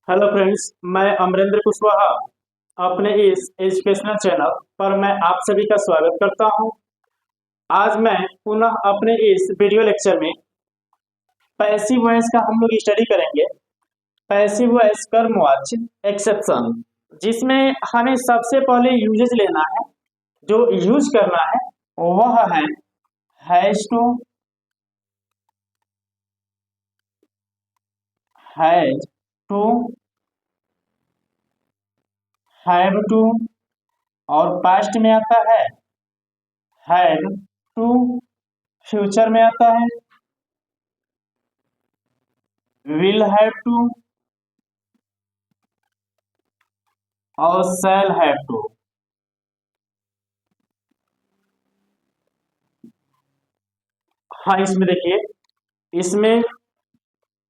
Hello friends, मैं अमरेंद्र कुशवाहा अपने इस एजुकेशनल चैनल पर मैं आप सभी का स्वागत करता हूं। आज मैं पुनः अपने इस वीडियो लेक्चर में पैसिव वॉइस का हम लोग स्टडी करेंगे। पैसिव वॉइस कर्मवाच्य एक्सेप्शन, जिसमें हमें सबसे पहले यूजेज लेना है। जो यूज करना है वह है has to, has to, have to, और पास्ट में आता है हैड टू, फ्यूचर में आता है विल हैव टू और शैल हैव टू। हाँ, इसमें देखिए, इसमें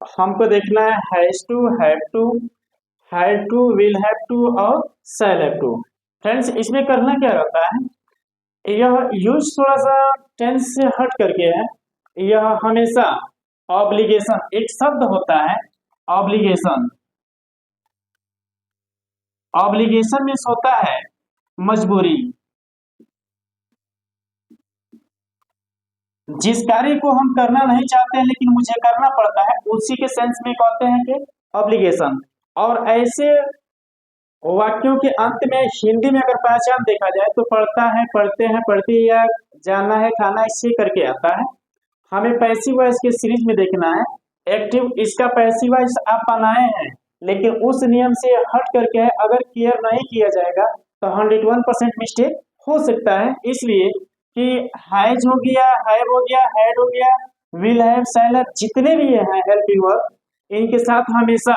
हमको देखना है has to, have to, had to, will have to और शैल हैव टू। फ्रेंड्स, इसमें करना क्या रहता है, यह यूज थोड़ा सा टेंस से हट करके है। यह हमेशा ऑब्लिगेशन, एक शब्द होता है ऑब्लिगेशन। ऑब्लिगेशन मीन्स होता है मजबूरी। जिस कार्य को हम करना नहीं चाहते हैं लेकिन मुझे करना पड़ता है, उसी के सेंस में कहते हैं कि ऑब्लिगेशन। और ऐसे वाक्यों के अंत में हिंदी में अगर पहचान देखा जाए तो पढ़ता है, पढ़ते हैं, पढ़ती, या जाना है, खाना, इससे करके आता है। हमें पैसिव वॉइस के सीरीज में देखना है। एक्टिव, इसका पैसिव वॉइस आप बनाए हैं लेकिन उस नियम से हट करके है। अगर केयर नहीं किया जाएगा तो 101% मिस्टेक हो सकता है। इसलिए कि हैज हो गया, हैव हो गया, हैड हो गया, विल हैव, शैल हैव, जितने भी हैं हेल्पिंग वर्ब, इनके साथ हमेशा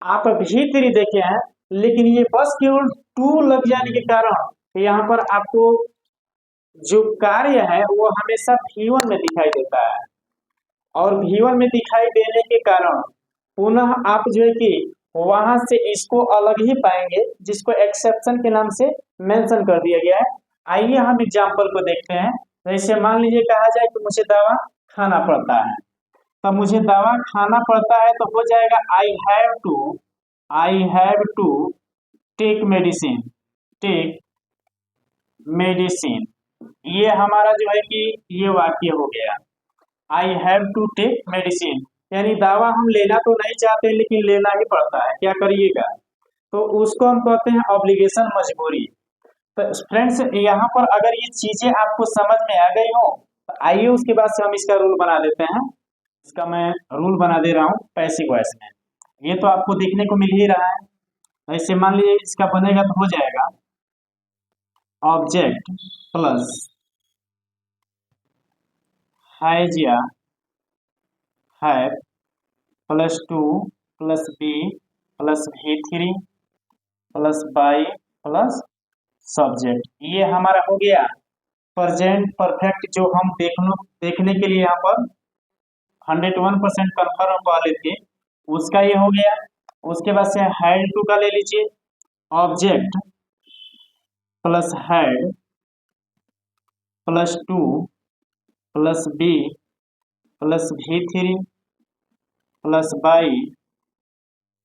आप भी तेरी देखे हैं, लेकिन ये बस केवल टू लग जाने के कारण यहाँ पर आपको जो कार्य है वो हमेशा V1 में दिखाई देता है। और V1 में दिखाई देने के कारण पुनः आप जो है कि वहां से इसको अलग ही पाएंगे, जिसको एक्सेप्शन के नाम से मेंशन कर दिया गया है। आइए हम एग्जाम्पल को देखते हैं। जैसे मान लीजिए कहा जाए कि मुझे दवा खाना पड़ता है, तो मुझे दवा खाना पड़ता है तो हो जाएगा I have to take medicine, take medicine. ये हमारा जो है कि ये वाक्य हो गया, I have to take medicine. यानी दवा हम लेना तो नहीं चाहते लेकिन लेना ही पड़ता है, क्या करिएगा। तो उसको हम कहते हैं ऑब्लिगेशन, मजबूरी। तो फ्रेंड्स, यहाँ पर अगर ये चीजें आपको समझ में आ गई हो तो आइए उसके बाद से हम इसका रूल बना देते हैं। इसका मैं रूल बना दे रहा हूँ पैसिव वॉइस में। ये तो आपको देखने को मिल ही रहा है। ऐसे मान लीजिए इसका बनेगा तो हो जाएगा ऑब्जेक्ट प्लस हैज या have plus to plus be plus V3 plus by plus subject. ये हमारा हो गया प्रेजेंट परफेक्ट, जो हम देखने के लिए यहाँ पर 101% कन्फर्म वाले थे, उसका ये हो गया। उसके बाद से हैड टू का ले लीजिए, object plus had plus to plus be plus V3 plus by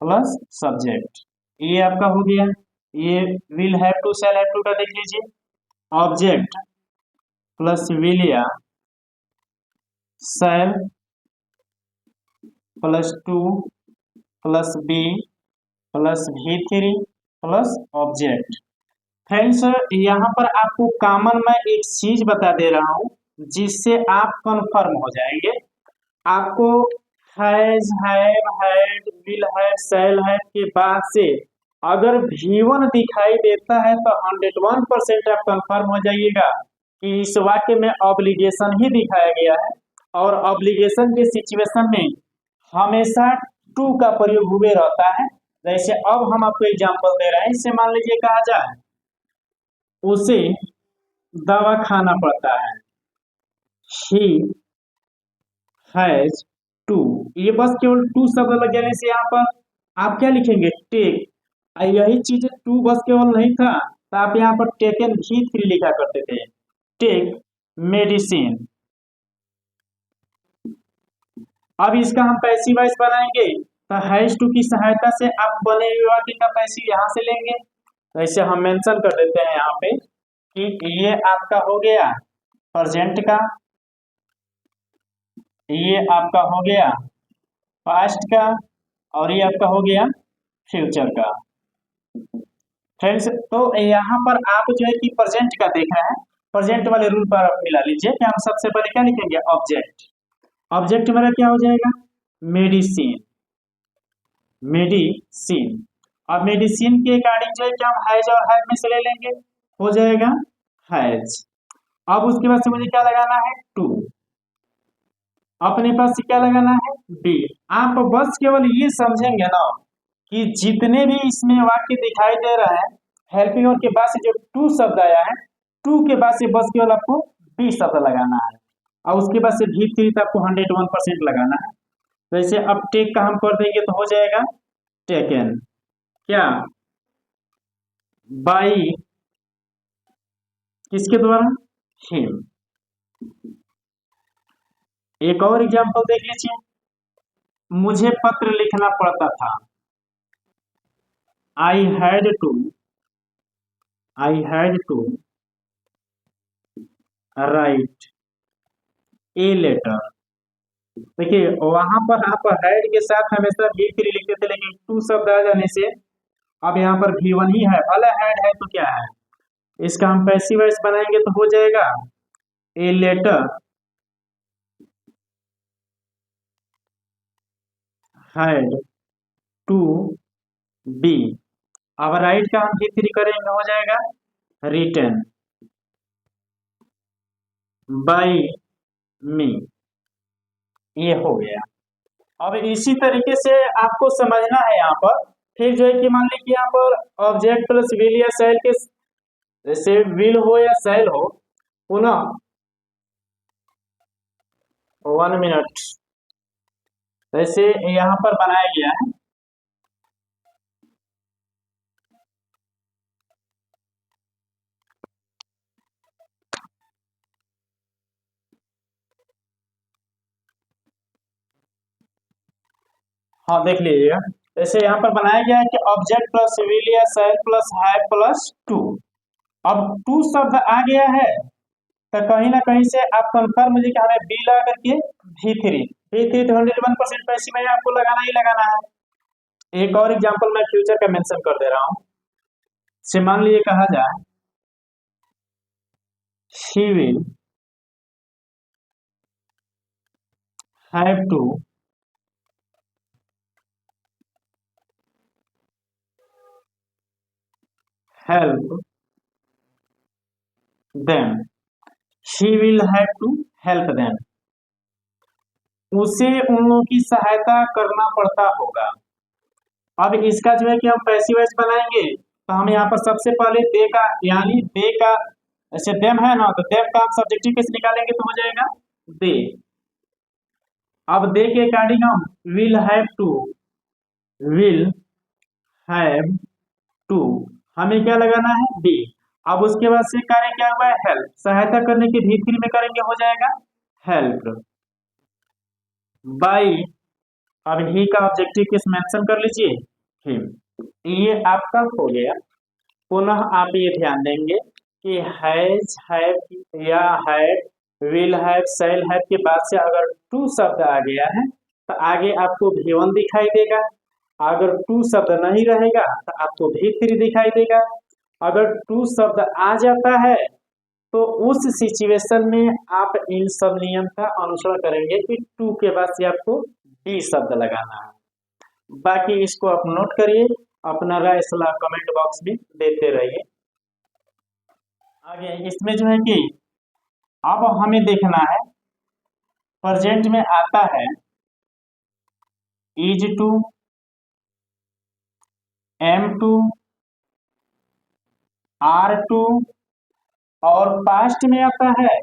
plus subject. ये आपका हो गया। ये will have to, shall have to का देख लीजिए, ऑब्जेक्ट प्लस विल या shall plus to plus be plus V3 plus object. Friends, यहाँ पर आपको कॉमन मैं एक चीज बता दे रहा हूँ जिससे आप कंफर्म हो जाएंगे। आपको has, have, had, will have, shall have के बाद से अगर V1 दिखाई देता है तो 101% आप कंफर्म हो जाइएगा कि इस वाक्य में ऑब्लिगेशन ही दिखाया गया है। और ऑब्लिगेशन के सिचुएशन में हमेशा टू का प्रयोग हुए रहता है। जैसे अब हम आपको एग्जांपल दे रहे हैं। इससे मान लीजिए कहा जाए उसे दवा खाना पड़ता है, ही हैज टू। ये बस केवल टू शब्द लग जाने से यहाँ पर आप क्या लिखेंगे, टेक। यही चीज टू बस केवल नहीं था तो आप यहाँ पर टेकन V3 लिखा करते थे, टेक मेडिसिन। अब इसका हम पैसिव वॉइस बनाएंगे तो हैज टू की सहायता से आप बने हुए वाक्य का पैसिव यहाँ से लेंगे। तो ऐसे हम मेंशन कर देते हैं यहाँ पे कि ये आपका हो गया प्रेजेंट का, ये आपका हो गया पास्ट का, और ये आपका हो गया फ्यूचर का। फ्रेंड्स, तो यहाँ पर आप जो है कि प्रेजेंट का देख रहे हैं, प्रेजेंट वाले रूल पर आप मिला लीजिए कि हम सबसे पहले क्या लिखेंगे, ऑब्जेक्ट। ऑब्जेक्ट मेरा क्या हो जाएगा, मेडिसिन, मेडिसिन। अब मेडिसिन के अकॉर्डिंग जो है कि हम हैज और हैव में से ले लेंगे, हो जाएगा हैज। अब उसके बाद से मुझे क्या लगाना है, टू। अपने पास से क्या लगाना है, बी। आप बस केवल ये समझेंगे ना कि जितने भी इसमें वाक्य दिखाई दे रहा है, हेल्पिंग और के बाद से जो टू शब्द आया है, टू के बाद से बस केवल आपको बी शब्द लगाना है, और उसके बाद से भी थ्री आपको 101% लगाना है। तो ऐसे अब टेक का हम कर देंगे तो हो जाएगा टेकन, क्या, बाई, किसके द्वारा, हिम। एक और एग्जांपल देख लीजिए, मुझे पत्र लिखना पड़ता था, I had to write a letter. देखिए वहां पर आप हैड के साथ हमेशा भी थ्री लिखते थे, लेकिन टू शब्द आ जाने से अब यहाँ पर भी वन ही है, भले हैड है तो क्या है, इसका हम पैसिव वॉइस बनाएंगे तो हो जाएगा a letter had to be. अब राइट का हम भी थ्री करेंगे, हो जाएगा रिटन बाय मी। ये हो गया। अब इसी तरीके से आपको समझना है यहाँ पर, फिर जो है कि मान लीजिए यहाँ पर ऑब्जेक्ट प्लस विल या सेल के, जैसे विल हो या सेल हो, पुनः 1 मिनट, जैसे यहाँ पर बनाया गया है, हाँ देख लीजिएगा, जैसे यहाँ पर बनाया गया है कि ऑब्जेक्ट प्लस विल या shall plus have plus to. अब टू शब्द आ गया है तो कहीं ना कहीं से आप कंफर्म मुझे कि हमें बी लगा करके भी थ्री तो 101% पैसे में आपको लगाना ही लगाना है। एक और एग्जांपल मैं फ्यूचर का मेंशन कर दे रहा हूँ, से मान लीजिए कहा जाए she will have to help them, she will have to help them, उसे उन लोगों की सहायता करना पड़ता होगा। अब इसका जो है कि हम पैसिव वॉइस बनाएंगे तो हम यहाँ पर सबसे पहले दे का, यानी दे का, ऐसे देम है ना, तो देम का हम सब्जेक्टिव केस निकालेंगे तो हो जाएगा दे। अब दे के अकॉर्डिंग हम विल हैव टू, हमें क्या लगाना है, बी। अब उसके बाद से कार्य क्या हुआ है, हेल्प, सहायता करने के भीतरी में करेंगे, हो जाएगा हेल्प बाई। अब ही का ऑब्जेक्टिव केस मेंशन कर लीजिए, हिम। ये आपका हो गया। पुनः आप ये ध्यान देंगे कि हैज, हैव या had, will have, shall have के बाद से अगर टू शब्द आ गया है तो आगे आपको भी1 दिखाई देगा। अगर टू शब्द नहीं रहेगा तो आपको भी3 दिखाई देगा। अगर टू शब्द आ जाता है तो उस सिचुएशन में आप इन सब नियम का अनुसरण करेंगे कि टू के बाद से आपको डी शब्द लगाना है। बाकी इसको आप नोट करिए, अपना राय सलाह कमेंट बॉक्स में देते रहिए। आगे इसमें जो है कि अब हमें देखना है, प्रेजेंट में आता है is to, am to, are to, और पास्ट में आता है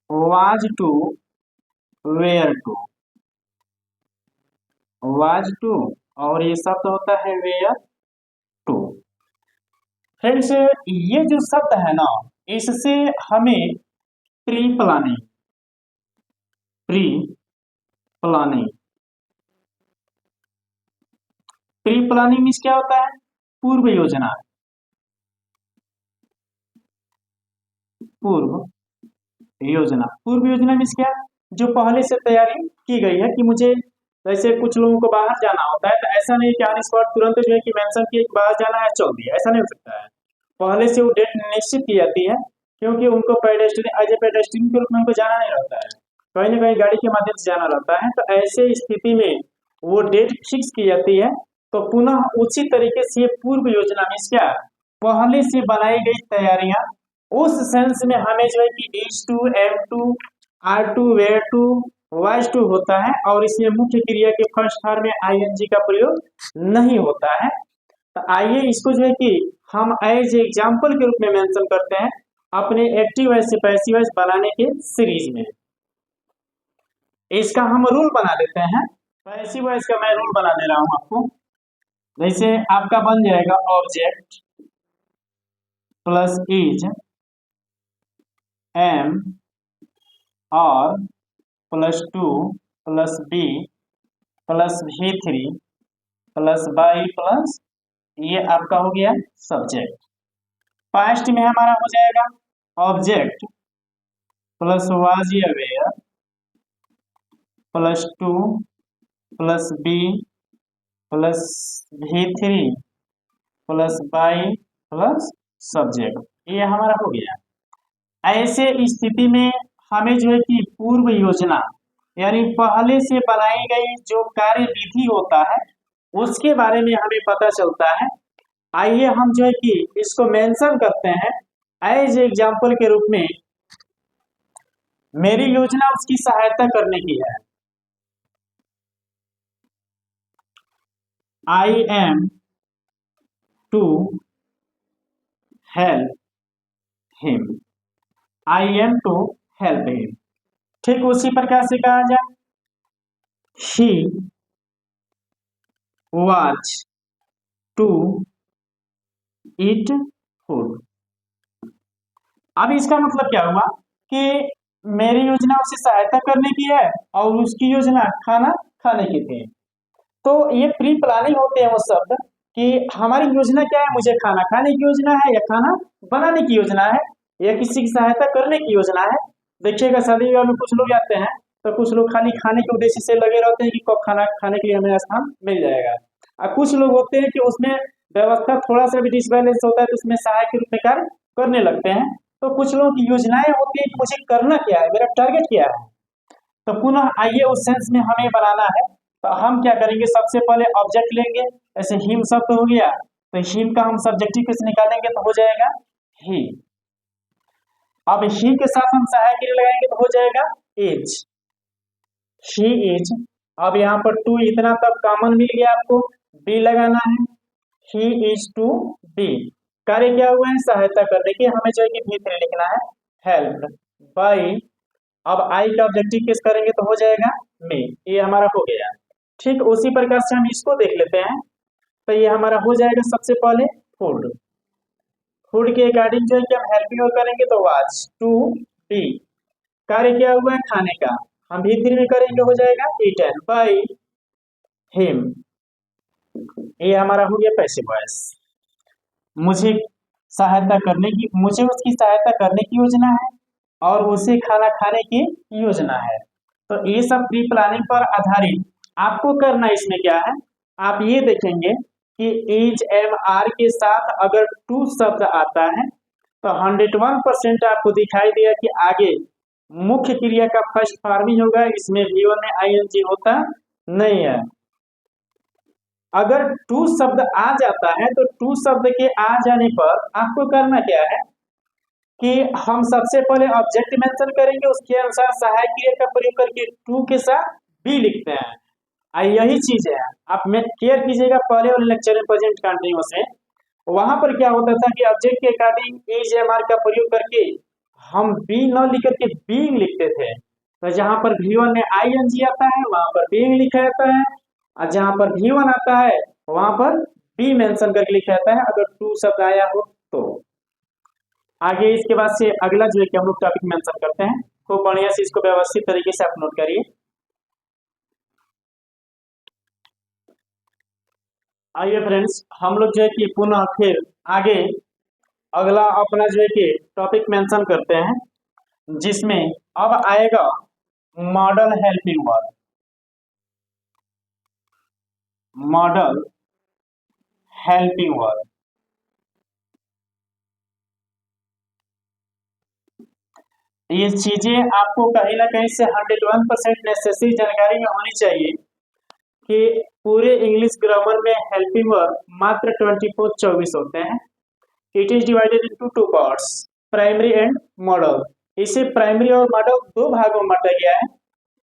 was to, were to, was to, और ये शब्द होता है वेयर टू। फ्रेंड्स, ये जो शब्द है ना, इससे हमें pre planning pre planning means क्या होता है? पूर्व योजना। पूर्व योजना, पूर्व योजना मीन्स क्या? जो पहले से तैयारी की गई है कि मुझे, जैसे कुछ लोगों को बाहर जाना होता है तो ऐसा नहीं कि ऑन स्पॉट तुरंत जो है कि मेंशन किए कि बाहर जाना है चल दिया, ऐसा नहीं हो सकता है। पहले से वो डेट निश्चित की जाती है, क्योंकि उनको पेडेस्ट्रियन एज ए पेडेस्ट्रियन के रूप में उनको जाना नहीं रहता है, कहीं ना कहीं गाड़ी के माध्यम से जाना रहता है। तो ऐसे स्थिति में वो डेट फिक्स की जाती है। तो पुनः उसी तरीके से पूर्व योजना मीन्स क्या? पहले से बनाई गई तैयारियां, उस सेंस में हमें जो है कि is to, am to, are to, were to, was to होता है, और इसमें मुख्य क्रिया के फर्स्ट फॉर्म में आईएनजी का प्रयोग नहीं होता है। तो आइए इसको जो है कि हम एज एग्जाम्पल के रूप में मेंशन करते हैं अपने एक्टिव वॉइस से पैसिव वॉइस बनाने के सीरीज में। इसका हम रूल बना देते हैं। पैसिव वॉइस का मैं रूल बना दे रहा हूं आपको। जैसे आपका बन जाएगा ऑब्जेक्ट प्लस इज एम और plus to plus be plus V three plus by plus, ये आपका हो गया सब्जेक्ट। पास्ट में हमारा हो जाएगा object plus was were plus to plus be plus V three plus by plus subject, ये हमारा हो गया। ऐसे स्थिति में हमें जो है कि पूर्व योजना यानी पहले से बनाई गई जो कार्य विधि होता है उसके बारे में हमें पता चलता है। आइए हम जो है कि इसको मेंशन करते हैं एज एग्जाम्पल के रूप में। मेरी योजना उसकी सहायता करने की है। I am to help him, I am to help him. ठीक उसी प्रकार से कहा जाए he was to eat food. अब इसका मतलब क्या हुआ कि मेरी योजना उसे सहायता करने की है और उसकी योजना खाना खाने की थी। तो ये प्री प्लानिंग होते हैं वो शब्द कि हमारी योजना क्या है, मुझे खाना खाने की योजना है या खाना बनाने की योजना है या किसी की सहायता करने की योजना है। देखिएगा शादी विवाह में कुछ लोग आते हैं तो कुछ लोग खाली खाने के उद्देश्य से लगे रहते हैं कि कब खाना खाने के लिए हमें स्थान मिल जाएगा, और कुछ लोग होते हैं कि उसमें व्यवस्था थोड़ा सा भी डिसबैलेंस होता है तो उसमें सहायक के रूप में कार्य करने लगते हैं। तो कुछ लोगों की योजनाएं होती है कि मुझे करना क्या है, मेरा टारगेट क्या है। तो पुनः आइए उस सेंस में हमें बनाना है। तो हम क्या करेंगे, सबसे पहले ऑब्जेक्ट लेंगे, ऐसे हिम शब्द हो गया तो हिम का हम सब्जेक्टिव कैसे निकालेंगे तो हो जाएगा ही। अब ही के साथ हम सहायक क्रिया लगाएंगे तो हो जाएगा इज, ही इज। अब यहाँ पर टू इतना तब कॉमन मिल गया आपको, बी लगाना है, ही इज टू बी। कार्य क्या हुआ है, सहायता करने की, हमें जो है कि भी लिखना है हेल्प बाई। अब आई का ऑब्जेक्टिव केस करेंगे तो हो जाएगा मी, ये हमारा हो गया। ठीक उसी प्रकार से हम इसको देख लेते हैं। तो ये हमारा हो जाएगा सबसे पहले फूड, फूड के अकॉर्डिंग जो है कि हम हेल्पिंग और करेंगे तो वाज टू बी। कार्य क्या हुआ है, खाने का, हम भी में करेंगे हो जाएगा ईटन बाई हिम। ये हमारा हो गया पैसिव वॉइस। मुझे सहायता करने की, मुझे उसकी सहायता करने की योजना है और उसे खाना खाने की योजना है। तो ये सब प्री प्लानिंग पर आधारित आपको करना इसमें क्या है, आप ये देखेंगे कि इज एम आर के साथ अगर टू शब्द आता है तो 101% आपको दिखाई दिया कि आगे मुख्य क्रिया का फर्स्ट फॉर्म ही होगा, इसमें V1 में आईएनजी होता नहीं है। अगर टू शब्द आ जाता है तो टू शब्द के आ जाने पर आपको करना क्या है कि हम सबसे पहले ऑब्जेक्ट मेंशन करेंगे, उसके अनुसार सहायक क्रिया का प्रयोग करके टू के साथ बी लिखते हैं। यही चीज है, आप में केयर कीजिएगा पहले वाले लेक्चर में प्रेजेंट कंटिन्यूअस है, वहां पर क्या होता था कि ऑब्जेक्ट के अकॉर्डिंग इज एम आर का प्रयोग करके हम बी न लिख करके बीइंग लिखते थे। तो जहां पर V1 में आईएनजी आता है वहां पर बीइंग लिखा जाता है, और जहां पर V1 आता है वहां पर बी मेंशन करके लिखा जाता है अगर टू शब्द आया हो तो। आगे इसके बाद से अगला जो है कि हम लोग टॉपिक मेंशन करते हैं, खूब बढ़िया से इसको व्यवस्थित तरीके से आप नोट करिए। आइए फ्रेंड्स, हम लोग जो है कि पुनः फिर आगे अगला अपना जो है कि टॉपिक मेंशन करते हैं, जिसमें अब आएगा model helping verb. Model helping verb, ये चीजें आपको कहीं ना कहीं से 101% नेसेसरी जानकारी में होनी चाहिए कि पूरे इंग्लिश ग्रामर में हेल्पिंग वर्ब मात्र 24 होते हैं। It is divided into two parts, primary and model. इसे प्राइमरी और मॉडल दो भागों में बांटा गया है।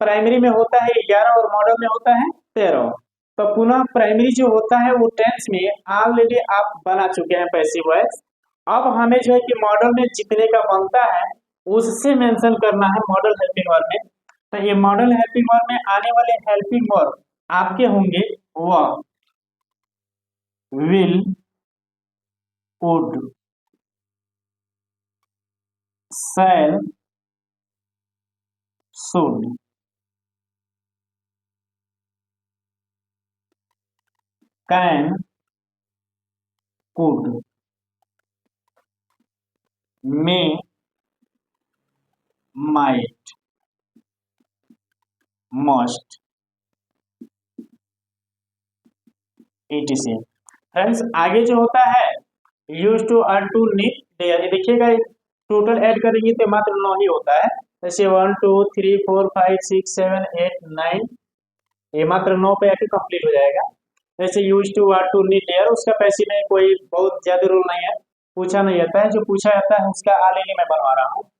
प्राइमरी में होता है 11 और मॉडल में होता है 13। तो पुनः प्राइमरी जो होता है वो टेंस में ऑलरेडी आप बना चुके हैं पैसिव वॉइस। अब हमें जो है कि मॉडल में जितने का बनता है उससे मेंशन करना है मॉडल हेल्पिंग वर्ब में। तो ये मॉडल हेल्पिंग वर्ब में आने वाले हेल्पिंग वर्ब आपके होंगे verb, will, would, shall, should, can, could, may, might, must, etc। Friends आगे जो होता है use to, are to, need, dare, ये देखिएगा टोटल ऐड करेंगे तो मात्र 9 ही होता है। जैसे 1 2 3 4 5 6 7 8 9, ये मात्र 9 पे आके कंप्लीट हो जाएगा। जैसे use to, are to, need, dare, उसका पैसे में कोई बहुत ज्यादा रूल नहीं है, पूछा नहीं जाता है, जो पूछा जाता है उसका ऑलरेडी मैं बनवा रहा हूँ।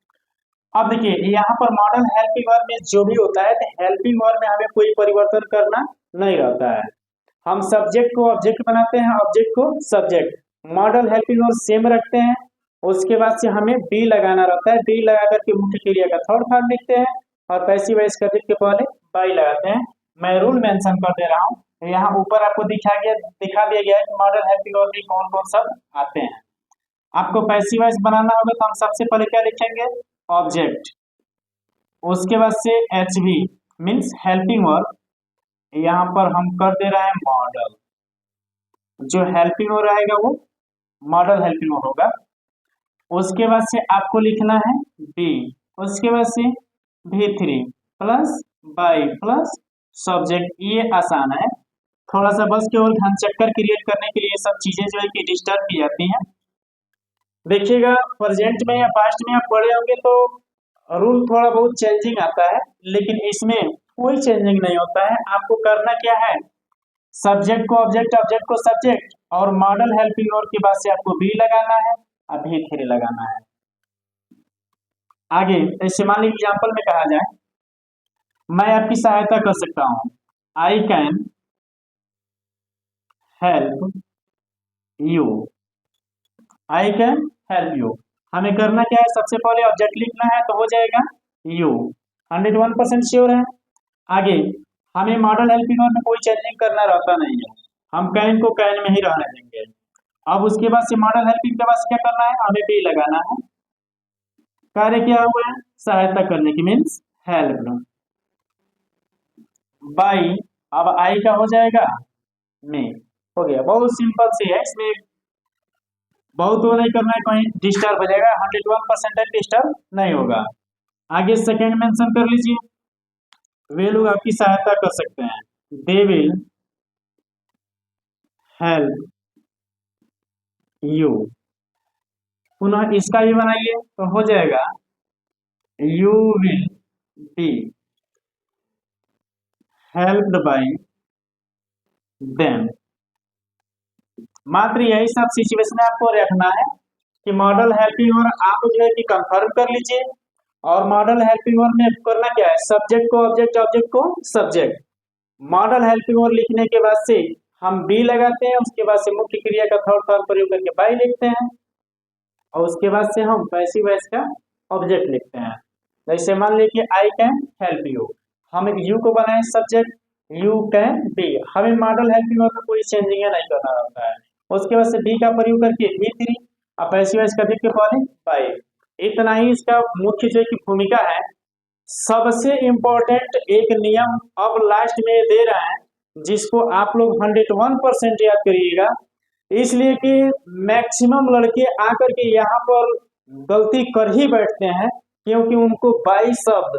अब देखिए यहाँ पर मॉडल हेल्पिंग वर्ब में जो भी होता है तो हेल्पिंग वर्ब में हमें कोई परिवर्तन करना नहीं रहता है। हम सब्जेक्ट को ऑब्जेक्ट बनाते हैं, ऑब्जेक्ट को subject, model helping verb same रखते हैं। उसके बाद से हमें बी लगाना रहता है, बी लगा करके मुख्य क्रिया का थर्ड फॉर्म लिखते हैं और पैसिव वॉइस करके के पहले बाई लगाते हैं। मैं रूल मेंशन कर दे रहा हूँ, यहाँ ऊपर आपको दिखा दिया गया है कि मॉडल हेल्पिंग वर्ब में कौन कौन सब आते हैं। आपको पैसिव वॉइस बनाना होगा तो हम सबसे पहले क्या लिखेंगे, ऑब्जेक्ट, उसके बाद से H we means helping verb, यहाँ पर हम कर दे रहे हैं मॉडल, जो हेल्पिंग वर्ब रहेगा वो मॉडल हेल्पिंग वर्ब होगा। उसके बाद से आपको लिखना है बी, उसके बाद से V3 plus by plus subject. ये आसान है, थोड़ा सा बस केवल ध्यान चक्कर क्रिएट करने के लिए सब चीजें जो है कि डिस्टर्ब की जाती हैं। देखिएगा प्रेजेंट में या पास्ट में आप पढ़े होंगे तो रूल थोड़ा बहुत चेंजिंग आता है, लेकिन इसमें कोई चेंजिंग नहीं होता है। आपको करना क्या है, सब्जेक्ट को ऑब्जेक्ट, ऑब्जेक्ट को सब्जेक्ट और मॉडल हेल्पिंग वर्ब के बाद से आपको बी लगाना है और V3 लगाना है। आगे ऐसे मान लीजिए एग्जाम्पल में कहा जाए, मैं आपकी सहायता कर सकता हूं, I can help you, I can help you. हमें करना क्या है, सबसे पहले ऑब्जेक्ट लिखना है तो हो जाएगा यू, 101% श्योर है। आगे हमें मॉडल हेल्पिंग वर्ब में कोई चेंजिंग करना रहता नहीं है, हम कैन को कैन में ही रहने देंगे। अब उसके बाद से मॉडल हेल्पिंग के बाद क्या करना है, हमें बी लगाना है। कार्य क्या हुआ है, सहायता करने की मीन्स हेल्प। बाई, अब आई का हो जाएगा में, हो गया, बहुत सिंपल सी है, इसमें बहुत वो नहीं करना है, कहीं डिस्टर्ब हो जाएगा, 101% डिस्टर्ब नहीं होगा। आगे सेकेंड मेंशन कर लीजिए, वे लोग आपकी सहायता कर सकते हैं, दे विल हेल्प यू। पुनः इसका भी बनाइए तो हो जाएगा you will be helped bye them. मात्र यही सब सिचुएशन आपको रखना है कि मॉडल हेल्पिंग वर्ब आप जो है कि कंफर्म कर लीजिए। और मॉडल हेल्पिंग वर्ब में करना क्या है, सब्जेक्ट को ऑब्जेक्ट, ऑब्जेक्ट को सब्जेक्ट। मॉडल हेल्पिंग वर्ब लिखने के बाद से हम बी लगाते हैं, उसके बाद से मुख्य क्रिया का थर्ड फॉर्म प्रयोग करके बाई लिखते हैं और उसके बाद से हम पैसिव वॉइस का ऑब्जेक्ट लिखते हैं। जैसे मान लीजिए आई कैन हेल्प यू, हम एक यू को बनाए सब्जेक्ट, यू कैन बी, हमें मॉडल हेल्पिंग वर्ब में कोई चेंजिंग नहीं करना रहता है। उसके बाद से बी का प्रयोग करके V3 और पैसिव वॉइस का के पहले बाई। इतना ही इसका मुख्य जो की भूमिका है। सबसे इंपॉर्टेंट एक नियम अब लास्ट में दे रहे हैं, जिसको आप लोग 101% याद करिएगा, इसलिए कि मैक्सिमम लड़के आकर के यहाँ पर गलती कर ही बैठते हैं, क्योंकि उनको 22 शब्द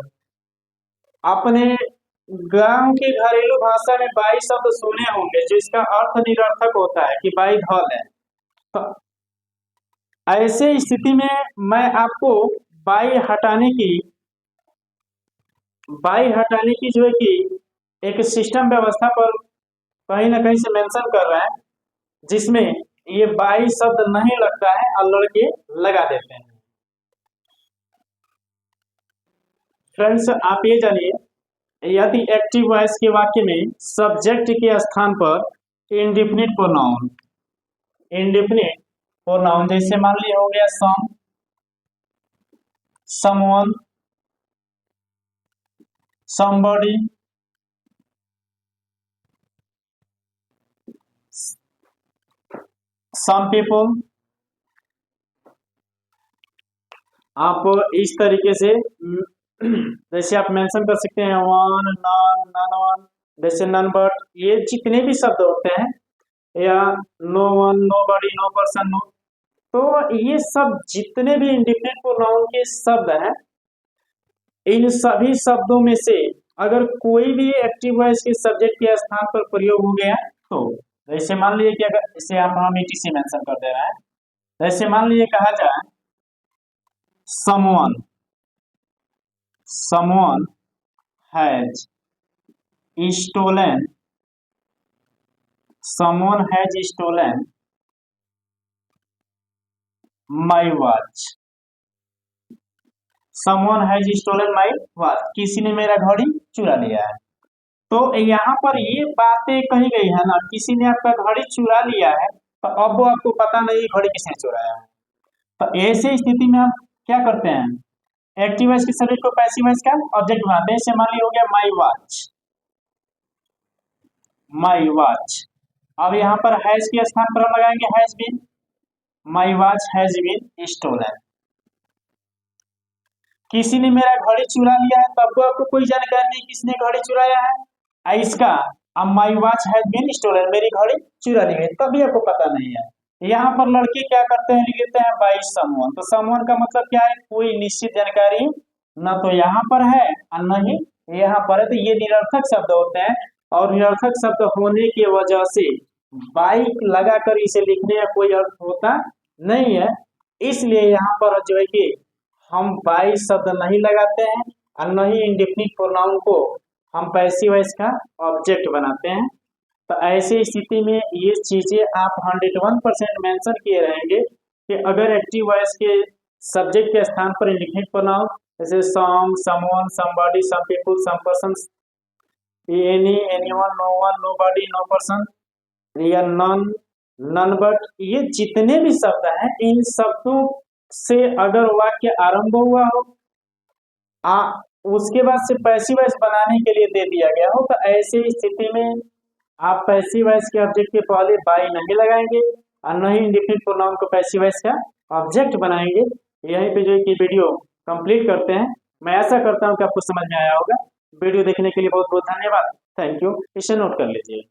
अपने गांव के घरेलू भाषा में 22 शब्द सुने होंगे, जिसका अर्थ निरर्थक होता है कि बाई धल है। तो ऐसे स्थिति में मैं आपको बाई हटाने की जो है कि एक सिस्टम व्यवस्था पर कहीं ना कहीं से मेंशन कर रहा है, जिसमें ये 22 शब्द नहीं लगता है और लड़के लगा देते हैं। फ्रेंड्स, आप ये जानिए, यदि एक्टिव वॉइस के वाक्य में सब्जेक्ट के स्थान पर इंडेफिनिट प्रोनाउन जैसे मान लिया हो गया सम, समवन, somebody, some people, आप इस तरीके से जैसे आप मेंशन कर सकते हैं वन, नन, नन वन, जैसे नन बट, ये जितने भी शब्द होते हैं, या नो वन, नो बडी, नो पर्सन, नो, तो ये सब जितने भी इंडिफिनिट प्रोनाउन के शब्द हैं, इन सभी शब्दों में से अगर कोई भी एक्टिव वॉइस के सब्जेक्ट के स्थान पर प्रयोग हो गया, तो जैसे मान लीजिए कि अगर इसे हम ETC मेंशन कर दे रहे हैं, जैसे मान लीजिए कहा जाए someone has stolen my watch, someone has stolen my watch, किसी ने मेरा घड़ी चुरा लिया है। तो यहाँ पर ये बातें कही गई है ना, किसी ने आपका घड़ी चुरा लिया है, तो अब वो आपको पता नहीं घड़ी किसने चुराया है। तो ऐसे स्थिति में आप क्या करते हैं, एक्टिव वॉइस के सब्जेक्ट को पैसिव वॉइस का ऑब्जेक्ट बनाते हैं। जैसे मान ली हो गया माई वॉच, अब यहाँ पर हैज के स्थान पर हम लगाएंगे has been, my watch has been stolen. किसी ने मेरा घड़ी चुरा लिया है, तब आपको कोई जानकारी नहीं किसने घड़ी चुराया है, इसका अब my watch has been stolen, मेरी घड़ी चुरा ली गई, तभी आपको पता नहीं है। यहाँ पर लड़के क्या करते हैं, लिख देते हैं बाई समवन। तो समवन का मतलब क्या है, कोई निश्चित जानकारी न तो यहाँ पर है और न ही यहाँ पर है, तो ये निरर्थक शब्द होते हैं, और निरर्थक शब्द होने की वजह से बाइक लगाकर इसे लिखने का कोई अर्थ होता नहीं है। इसलिए यहाँ पर जो है कि हम बाई शब्द नहीं लगाते हैं और न ही इंडेफिनिट प्रोनाउन को हम पैसिव वॉइस का ऑब्जेक्ट बनाते हैं। तो ऐसी स्थिति में ये चीजें आप 101% मेंशन किए रहेंगे कि अगर एक्टिव वॉइस के सब्जेक्ट के स्थान पर इंडेफिनिट प्रोनाउन जैसे some, someone, somebody, some people, some person, any, anyone, no one, nobody, no person, या नन, नन बट, ये जितने भी शब्द हैं, इन शब्दों से अगर वाक्य आरंभ हुआ हो, उसके बाद से पैसिव वॉइस बनाने के लिए दे दिया गया हो, तो ऐसी स्थिति में आप पैसिव वॉइस के ऑब्जेक्ट के पहले बाई नहीं लगाएंगे और न ही इंडेफिनिट प्रोनाउन को पैसिव वॉइस का ऑब्जेक्ट बनाएंगे। यहीं पे जो है कि वीडियो कंप्लीट करते हैं। मैं ऐसा करता हूं कि आपको समझ में आया होगा। वीडियो देखने के लिए बहुत बहुत धन्यवाद। Thank you. इसे नोट कर लीजिए।